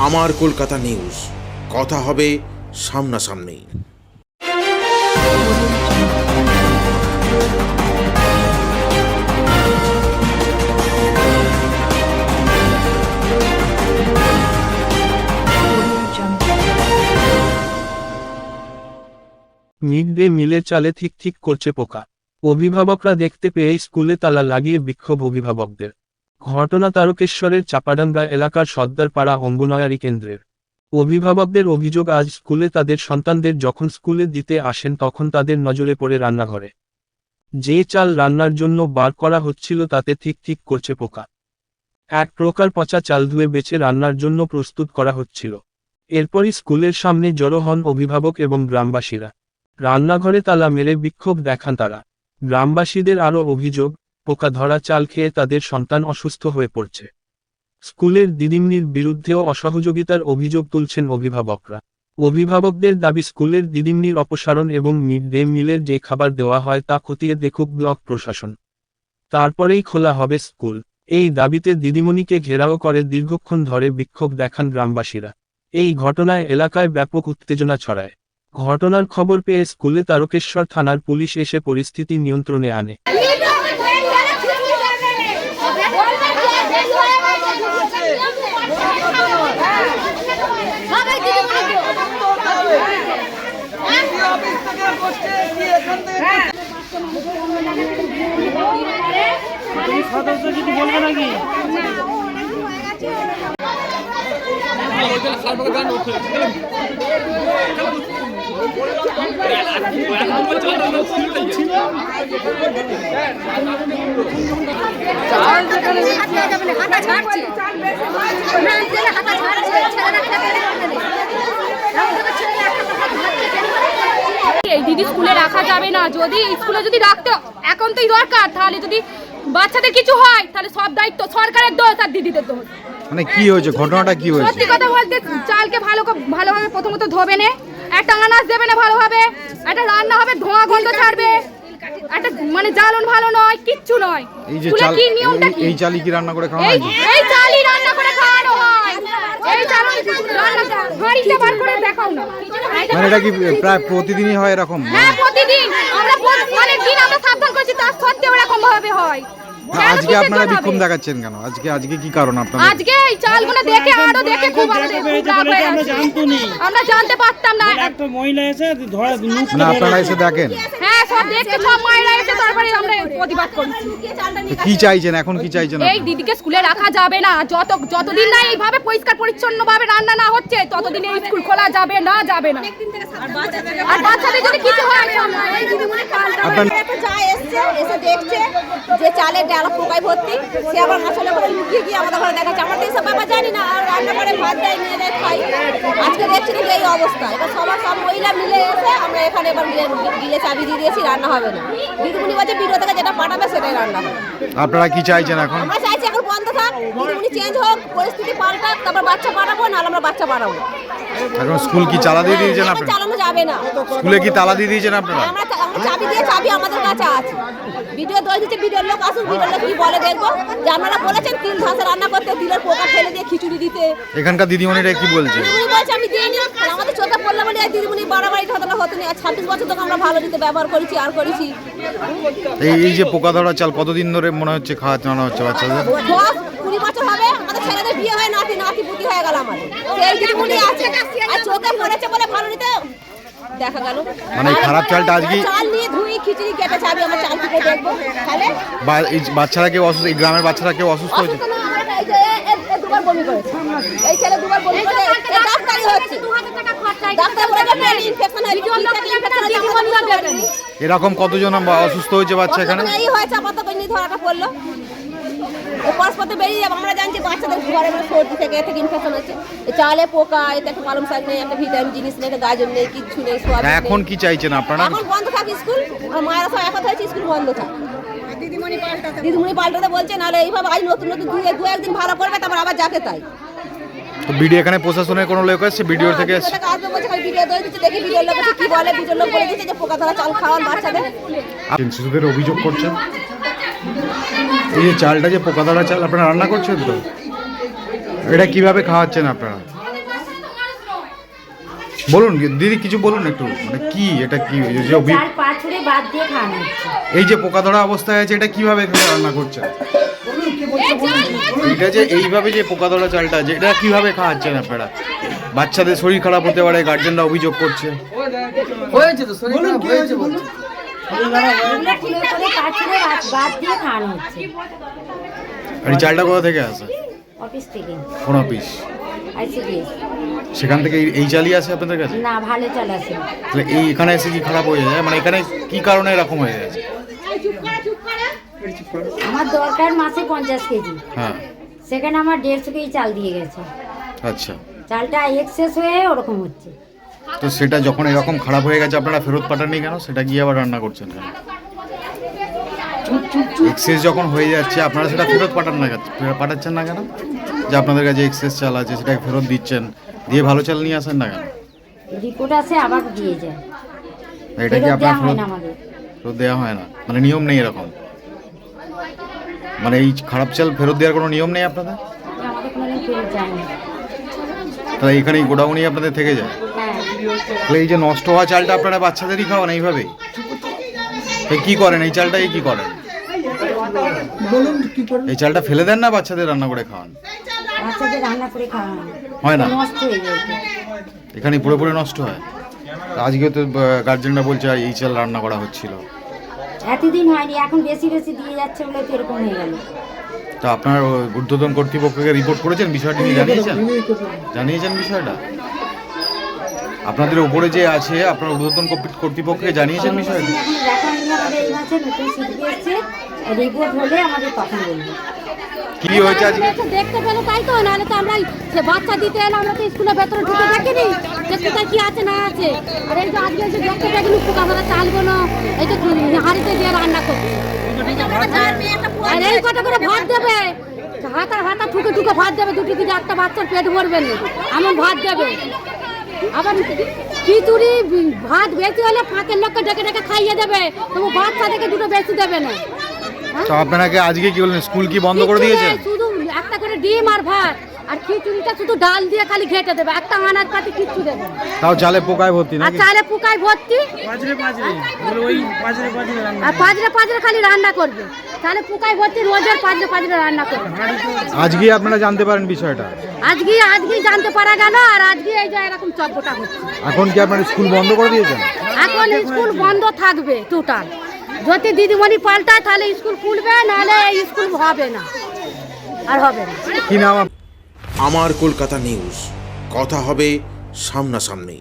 আমার কলকাতা নিউজ, কথা হবে সামনাসামনি। মিড ডে মিলের চালে ঠিক ঠিক করছে পোকা। অভিভাবকরা দেখতে পেয়ে স্কুলে তালা লাগিয়ে বিক্ষোভ অভিভাবকদের। ঘটনা তারকেশ্বরের চাপাডাঙ্গা এলাকার সর্দারপাড়া অঙ্গনওয়াড়ি কেন্দ্রের। অভিভাবকদের অভিযোগ, আজ স্কুলে তাদের সন্তানদের যখন স্কুলে দিতে আসেন তখন তাদের নজরে পড়ে রান্নাঘরে যে চাল রান্নার জন্য বার করা হচ্ছিল তাতে ঠিক ঠিক করছে পোকা। এক প্রকার পচা চাল ধুয়ে বেছে রান্নার জন্য প্রস্তুত করা হচ্ছিল। এরপরই স্কুলের সামনে জড়ো হন অভিভাবক এবং গ্রামবাসীরা। রান্নাঘরে তালা মেরে বিক্ষোভ দেখান তারা। গ্রামবাসীদের আরও অভিযোগ, পোকা ধরা চাল খেয়ে তাদের সন্তান অসুস্থ হয়ে পড়ছে। স্কুলের দিদিমণির বিরুদ্ধেও অসহযোগিতার অভিযোগ তুলছেন অভিভাবকরা। অভিভাবকদের দাবি, স্কুলের দিদিমণির অপসারণ এবং মিড ডে মিলের যে খাবার দেওয়া হয় তা খতিয়ে দেখুক ব্লক প্রশাসন, তারপরেই খোলা হবে স্কুল। এই দাবিতে দিদিমণিকে ঘেরাও করে দীর্ঘক্ষণ ধরে বিক্ষোভ দেখান গ্রামবাসীরা। এই ঘটনায় এলাকায় ব্যাপক উত্তেজনা ছড়ায়। ঘটনার খবর পেয়ে স্কুলে তারকেশ্বর থানার পুলিশ এসে পরিস্থিতি নিয়ন্ত্রণে আনে। এই দিদি স্কুলে রাখা যাবে না। যদি স্কুলে যদি রাখতে একান্তই দরকার, তাহলে যদি বাচ্চাদের কিছু হয় তাহলে সব দায়িত্ব সরকারের দোষ আর দিদিদের দোষ। মানে কি হয়েছে, ঘটনাটা কি হয়েছে? সত্যি কথা বলতে, চালকে ভালোভাবে প্রথমত ধোবে না, একটা আনাজ দেবে না ভালোভাবে, একটা রান্না হবে ধোঁয়া গন্ধ ছাড়বে, একটা মানে জ্বালন ভালো নয়, কিচ্ছু নয়। এই যে চাল, এই চালই কি রান্না করে খাওয়া হয়? এই চালই রান্না করে খাওয়ানো হয়। এই চালই রান্না হাঁড়িতে বার করে দেখাও না। মানে এটা কি প্রায় প্রতিদিনই হয় এরকম? হ্যাঁ, প্রতিদিন। আমরা অনেক দিন আমরা সাবধান করছি, তার সত্ত্বেও এরকম ভাবে হয়। আজকে আপনারা বিক্ষোভ দেখাচ্ছেন কেন? আজকে কি কারণ আপনাদের? আজকে এই চালগুলো দেখে আরো দেখে খুব আমাদের আমরা জানতে পারতাম না। একটা মহিলা এসে ধরে না, আপনারা এসে দেখেন? হ্যাঁ, সব দেখতে সব মায়েরা এসে তারপরে আমরা প্রতিবাদ করছি। কি চাইছেন এখন, কি চাইছেন? এই দিদিকে স্কুলে রাখা যাবে না। যতদিন না এইভাবে পরিষ্কার পরিচ্ছন্ন ভাবে রান্না না হচ্ছে ততদিন এই স্কুল খোলা যাবে না। আর বাচ্চাদের যদি কিছু হয়, এই দিদিমণি এসে দেখছে যে চালের ডালা পোকায় ভর্তি, সে আবার আসলে করে লুকিয়ে গিয়ে আমাদের ঘরে দেখাচ্ছে। আমরা তো এইসব ব্যাপার জানি না, আর রান্না করে ভাত দেয়, নিয়ে দেয়, খাই। আজকে দেখছি যে এই অবস্থা। এবার সব মহিলা মিলে এসে আমরা এখানে এবার গিলে চাবি দিয়ে দিয়েছি, রান্না হবে না। দিদিমণি বলছে ভিডিও থেকে যেটা পাঠাবে সেটাই রান্না হবে। আপনারা কি চাইছেন এখন? আমরা চাইছি এখন বন্ধ থাক, দিদিমণি চেঞ্জ হোক, পরিস্থিতি পাল্টাক, তারপর বাচ্চা পাঠাবো, নাহলে আমরা বাচ্চা পাঠাবো। এখন স্কুল কি তালা দিয়ে দিয়েছেন আপনারা? চালানো যাবে না। স্কুলে কি তালা দিয়ে দিয়েছেন আপনারা? আমরা চাবি দিয়ে, চাবি আমাদের কাছে আছে। ভিডিও দই দিচ্ছে, ভিডিওর লোক আসুন, ভিডিওর লোক কি বলে দেখবো। যে আপনারা বলেছেন তিল ধাঁচে রান্না করতে, তিলের পোকা ফেলে দিয়ে খিচুড়ি দিতে। এখানকার দিদিমণিরা কি বলছে? দিদিমণি বলছে আমি দিইনি। আমাদের চোখে পড়লো বলে দিদিমণি বাড়াবাড়ি ঘটনা হতো না। 26 বছর ধরে আমরা ভালো দিতে ব্যবহার করেছি আর করেছি। এই যে পোকা ধরা চাল কতদিন ধরে মনে হচ্ছে খাওয়ানো হচ্ছে বাচ্চাদের? 10-20 বছর হবে। আমাদের ছেলেদের বিয়ে হয়, নাতি পুতি হয়ে গেল আমাদের। সেই দিদিমণি আছে আর চোখে পড়েছে বলে ভালো নিতে দেখা গেল। মানে খারাপ চালটা আজকে চাল নিয়ে ধুই খিচুড়ি কেটে চাবি আমরা চাল থেকে দেখবো। তাহলে এই বাচ্চারা কেউ অসুস্থ, এই গ্রামের বাচ্চারা কেউ অসুস্থ হয়েছে? দুবার বমি করেছে এই ছেলে, দুবার বমি করে ডাক্তারি হচ্ছে। ডাক্তার বলেছে পেট ইনফেকশন হয়েছে। এরকম কতজন অসুস্থ হয়েছে বাচ্চা এখানে? এই হয়েছে আপাতত ধরাটা পড়লো। পরস্পর বেরিয়ে যাবো। আমরা জানছি বাচ্চাদের ঘরে সর্দি থেকে ইনফেকশন হচ্ছে। চালে পোকা, এতে একটা পালং শাক নেই, একটা ভিটামিন জিনিস নেই, একটা গাজর নেই, কিচ্ছু নেই। এখন কি চাইছেন আপনারা? এখন বন্ধ থাক স্কুল। মায়েরা সব একথা হয়েছে, স্কুল বন্ধ থাক। দিদিমণি পাল্টাতে বলছে, নাহলে এইভাবে আজ নতুন দু একদিন ভালো করবে, তারপর আবার যাকে তাই। তো ভিডিও এখানে প্রশাসনের কোনো লোক এসেছে? ভিডিও থেকে এসেছে? আসবে বলছে, ভিডিও দই দিচ্ছে, দেখি ভিডিওর লোক কি বলে। ভিডিওর লোক বলে দিচ্ছে যে পোকা ধরা চাল খাওয়ান বাচ্চাদের। শিশুদের অভিযোগ করছেন এই যে চালটা যে পোকা ধরা চাল আপনারা রান্না করছেন, তো এটা কিভাবে খাওয়াচ্ছেন আপনারা? বলুন দিদি কিছু বলুন একটু, মানে কি এটা কি এই যে চাল পাঁচড়ে বাদ দিয়ে খাওয়ানো হচ্ছে। এই যে পোকা ধরা অবস্থায় আছে এটা কিভাবে রান্না করছেন? এটা যে এইভাবে যে পোকা ধরা চালটা আছে এটা কিভাবে খাওয়াচ্ছেন আপনারা? বাচ্চাদের শরীর খারাপ হতে পারে, গার্জেনরা অভিযোগ করছে। এগুলো কিলো করে পাঁচড়ে বাদ দিয়ে খাওয়ানো হচ্ছে আর এই চালটা কোথা থেকে আসে? অফিস থেকে, কোন অফিস? আইসিডিএস। সেখান থেকে এই চালই আসে আপনাদের কাছে? না, ভালো চাল আছে। তাহলে এই এখানে এসে কি খারাপ হয়ে যায়? মানে এখানে কি কারণে এরকম হয়ে গেছে? আমার দরকার মাসে 50 কেজি, হ্যাঁ, সেখানে আমার 150 কেজি চাল দিয়ে গেছে। আচ্ছা। চালটা এক্সেস হয়ে ওরকম হচ্ছে। তো সেটা যখন এরকম খারাপ হয়ে গেছে আপনারা ফেরত পাঠাননি কেন? সেটা গিয়ে আবার রান্না করছেন কেন? এক্সেস যখন হয়ে যাচ্ছে আপনারা সেটা ফেরত পাঠাচ্ছেন না কেন? যে আপনাদের কাছে এক্সেস চাল আছে সেটাকে ফেরত দিচ্ছেন, দিয়ে ভালো চাল নিয়ে আসেন না কেন? রিপোর্ট আসে আবার দিয়ে যায়, এটা কি ফেরত আপনার দেওয়া হয় না আমাদের। ফেরত দেওয়া হয় না? মানে নিয়ম নেই এরকম? মানে এই খারাপ চাল ফেরত দেওয়ার কোনো নিয়ম নেই আপনাদের? আমাদের কোনোদিন ফেরত যায় না। তাহলে এখানে এই গোডাউনই আপনাদের থেকে যায়? হ্যাঁ, তাহলে এই যে নষ্ট হওয়া চালটা আপনারা বাচ্চাদেরই খাওয়ান এইভাবেই? এই কি করেন এই চালটা? এই কি করেন? এই চালটা ফেলে দেন না বাচ্চাদের রান্না করে খাওয়ান? বাচ্চাদের রান্না করে খাওয়ানো হয় না? নষ্ট হয়ে যায় তো। এখানে পুরোপুরি নষ্ট হয়। তা আজকে তো গার্জেনরা বলছে এই চাল রান্না করা হচ্ছিল। এতদিন হয়নি, এখন বেশি বেশি দিয়ে যাচ্ছে বলে তো এরকম হয়ে গেল। তা আপনার ঊর্ধ্বতন কর্তৃপক্ষকে রিপোর্ট করেছেন? বিষয়টি নিয়ে জানিয়েছেন বিষয়টা? আপনাদের উপরে যে আছে আপনার ঊর্ধ্বতন কর্তৃপক্ষকে জানিয়েছেন বিষয়টা? এখন দেখা হয়নি, আমাদের এই মাসে নতুন সিটি এসছে, রিপোর্ট হলে আমাদের তখন বলবো। কি হয়েছে আজকে? দেখতে পেলে তাই তো, নাহলে তো আমরা সে বাচ্চা দিতে এলে আমরা তো স্কুলের ভেতরে ঢুকে দেখিনি যে কোথায় কি আছে না আছে। আর এই যে আজকে এসে দেখতে পেলে পোকা ধরা চালগুলো এই তো হাঁড়িতে দিয়ে রান্না করছে। আর এই কটা করে ভাত দেবে, হাতা হাতা ঠুকে ঠুকে ভাত দেবে, দুটি দিকে একটা বাচ্চার পেট ভরবে না এমন ভাত দেবে। আবার খিচুড়ি ভাত বেশি হলে ফাঁকের লোককে ডেকে ডেকে খাইয়ে দেবে, তবু বাচ্চাদেরকে দুটো বেশি দেবে না। তো আপনাকে আজকে কি বললেন, স্কুল কি বন্ধ করে দিয়েছেন? শুধু একটা করে ডিম আর ভাত আর খিচুড়িটা শুধু ডাল দিয়ে খালি ঘেটে দেবে, একটা আনাজ পাতি কিচ্ছু দেবে না। তাও চালে পোকায় ভর্তি আর নাকি? চালে পোকায় ভর্তি, আর পাজরে পাজরে খালি রান্না করবে, চালে পোকায় ভর্তি, রোজের পাজরে পাজরে রান্না করবে। আজকে আপনারা জানতে পারেন বিষয়টা? আজকে জানতে পারা গেল, আর আজকে এই যে এরকম চব্বটা হচ্ছে। এখন কি আপনারা স্কুল বন্ধ করে দিয়েছেন? এখন স্কুল বন্ধ থাকবে টোটাল। যদি দিদিমণি পাল্টায় তাহলে স্কুল খুলবে, নাহলে স্কুল হবে না, আর হবে না। কি নাম? আমার কলকাতা নিউজ, কথা হবে সামনাসামনি।